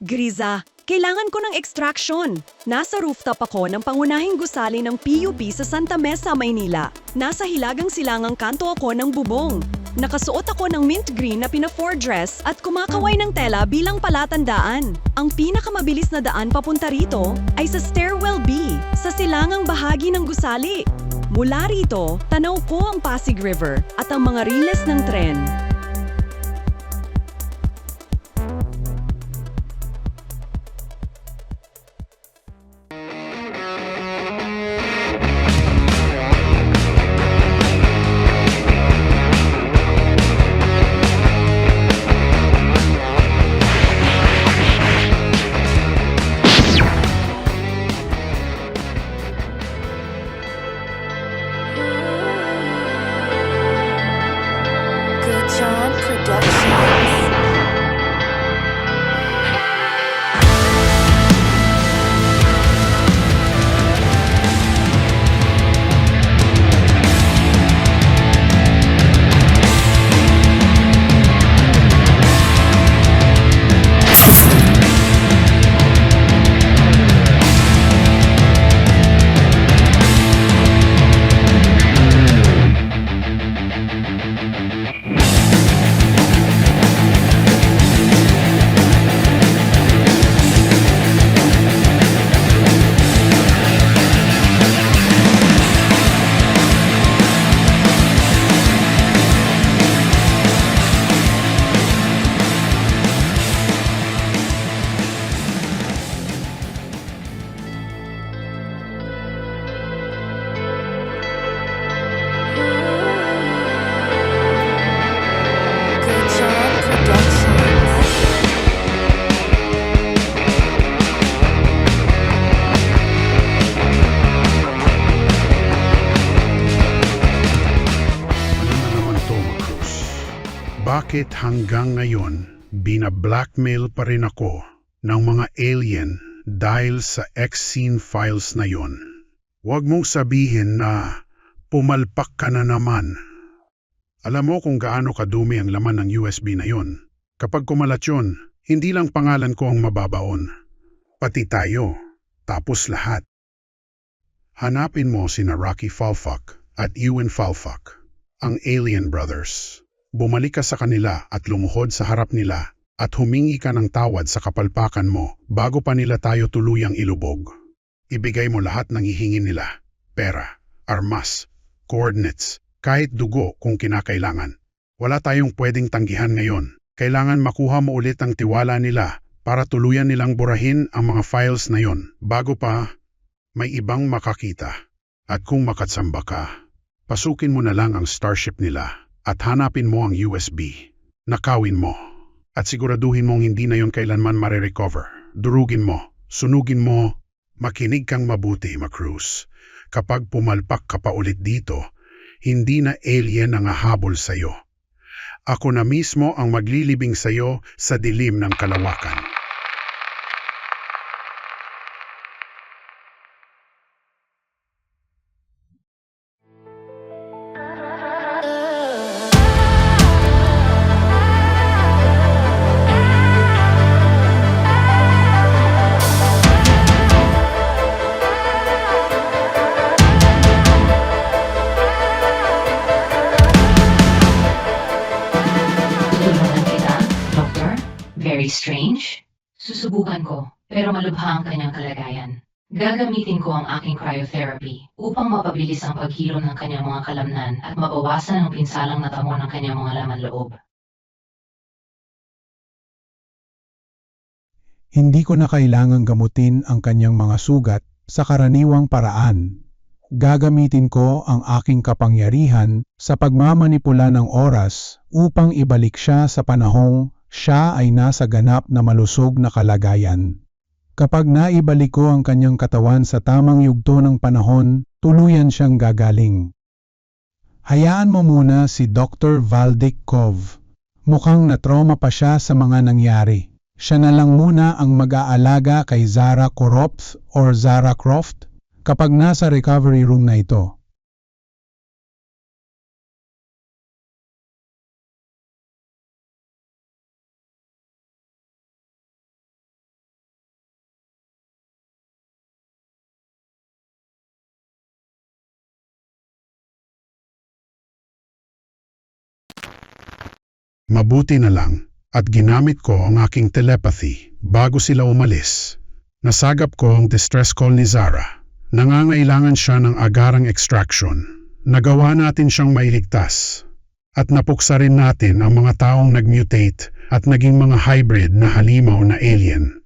Griza, kailangan ko ng extraction. Nasa rooftop ako ng pangunahing gusali ng PUP sa Santa Mesa, Maynila. Nasa hilagang silangang kanto ako ng bubong. Nakasuot ako ng mint green na pinafore dress at kumakaway ng tela bilang palatandaan. Ang pinakamabilis na daan papunta rito ay sa Stairwell B, sa silangang bahagi ng gusali. Mula rito, tanaw ko ang Pasig River at ang mga riles ng tren. Good John Productions. Good John Productions. Ano na naman to, Macruz? Bakit hanggang ngayon bina-blackmail pa rin ako ng mga alien dahil sa X-Scene files na yon? Huwag mong sabihin na pumalpak ka na naman. Alam mo kung gaano kadumi ang laman ng USB na yon. Kapag kumalat yun, hindi lang pangalan ko ang mababaon. Pati tayo. Tapos lahat. Hanapin mo sina Rocky Falfak at Ewan Falfak, ang Alien Brothers. Bumalik ka sa kanila at lumuhod sa harap nila at humingi ka ng tawad sa kapalpakan mo bago pa nila tayo tuluyang ilubog. Ibigay mo lahat ng hihingin nila, pera, armas, coordinates, kahit dugo kung kinakailangan. Wala tayong pwedeng tanggihan ngayon. Kailangan makuha mo ulit ang tiwala nila para tuluyan nilang burahin ang mga files na yon bago pa may ibang makakita. At kung makatsamba ka, pasukin mo na lang ang Starship nila at hanapin mo ang USB. Nakawin mo. At siguraduhin mong hindi na yon kailanman marirecover. Durugin mo, sunugin mo. Makinig kang mabuti, Macruz. Kapag pumalpak ka pa ulit dito, hindi na alien ang hahabol sa'yo. Ako na mismo ang maglilibing sa'yo sa dilim ng kalawakan. Tulungan kita, Doctor? Very strange? Susubukan ko, pero malubha ang kanyang kalagayan. Gagamitin ko ang aking cryotherapy upang mapabilis ang paghilom ng kanyang mga kalamnan at mabawasan ang pinsalang natamo ng kanyang mga laman loob. Hindi ko na kailangang gamutin ang kanyang mga sugat sa karaniwang paraan. Gagamitin ko ang aking kapangyarihan sa pagmamanipula ng oras upang ibalik siya sa panahong siya ay nasa ganap na malusog na kalagayan. Kapag naibalik ko ang kanyang katawan sa tamang yugto ng panahon, tuluyan siyang gagaling. Hayaan mo muna si Dr. Valdik Kov. Mukhang na-trauma pa siya sa mga nangyari. Siya na lang muna ang mag-aalaga kay Zara Korops or Zara Croft kapag nasa recovery room na ito. Mabuti na lang at ginamit ko ang aking telepathy bago sila umalis. Nasagap ko ang distress call ni Zara. Nangangailangan siya ng agarang extraction. Nagawa natin siyang mailigtas. At napuksa rin natin ang mga taong nag-mutate at naging mga hybrid na halimaw na alien.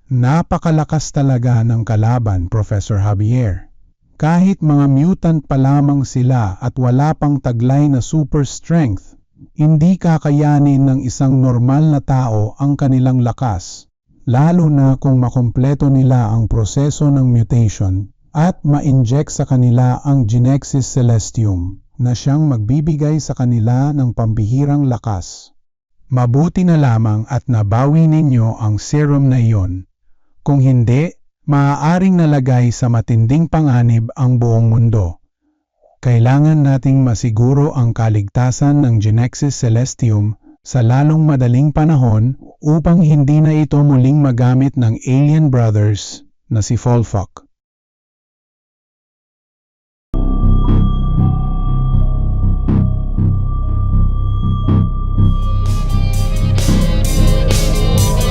Napakalakas talaga ng kalaban, Professor Javier. Kahit mga mutant pa lamang sila at wala pang taglay na super strength, hindi kakayanin ng isang normal na tao ang kanilang lakas, lalo na kung makumpleto nila ang proseso ng mutation at ma-inject sa kanila ang Genexis Celestium na siyang magbibigay sa kanila ng pambihirang lakas. Mabuti na lamang at nabawi ninyo ang serum na iyon. Kung hindi, maaaring nalagay sa matinding panganib ang buong mundo. Kailangan nating masiguro ang kaligtasan ng Genexis Celestium sa lalong madaling panahon upang hindi na ito muling magamit ng alien brothers na si Volfok.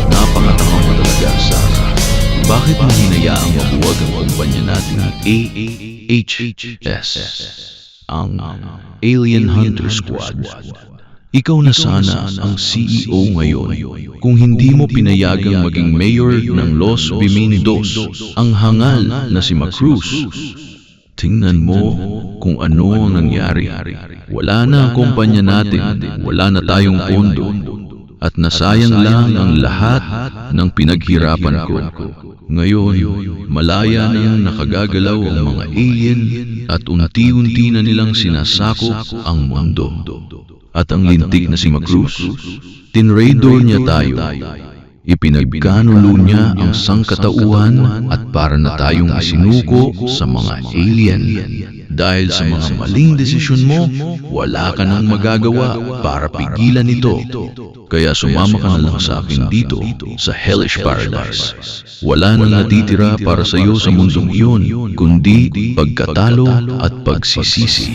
Napakatakang mo talaga, Sarah. Bakit mo hinayaang mabuwag ang kumpanya natin AHS, ang Alien Hunter Squad? Ikaw na sana ang CEO ngayon kung hindi mo pinayagang maging mayor ng Los Biminidos ang hangal na si Macruz. Tingnan mo kung ano ang nangyari. Wala na ang kumpanya natin, wala na tayong pondo, at nasayang lang ang lahat ng pinaghirapan ko. Ngayon, malaya nang nakagagalaw ang mga alien at unti-unti na nilang sinasakop ang mundo. At ang lintik na si Macruz, tinraidor niya tayo. Ipinagkanulo niya ang sangkatauhan at para na tayong isinuko sa mga alien. Dahil sa mga maling desisyon mo, wala ka nang magagawa para pigilan ito. Kaya sumama ka na lang sa akin dito sa Hellish Paradise. Wala nang natitira para sa iyo sa mundong iyon, kundi pagkatalo at pagsisisi.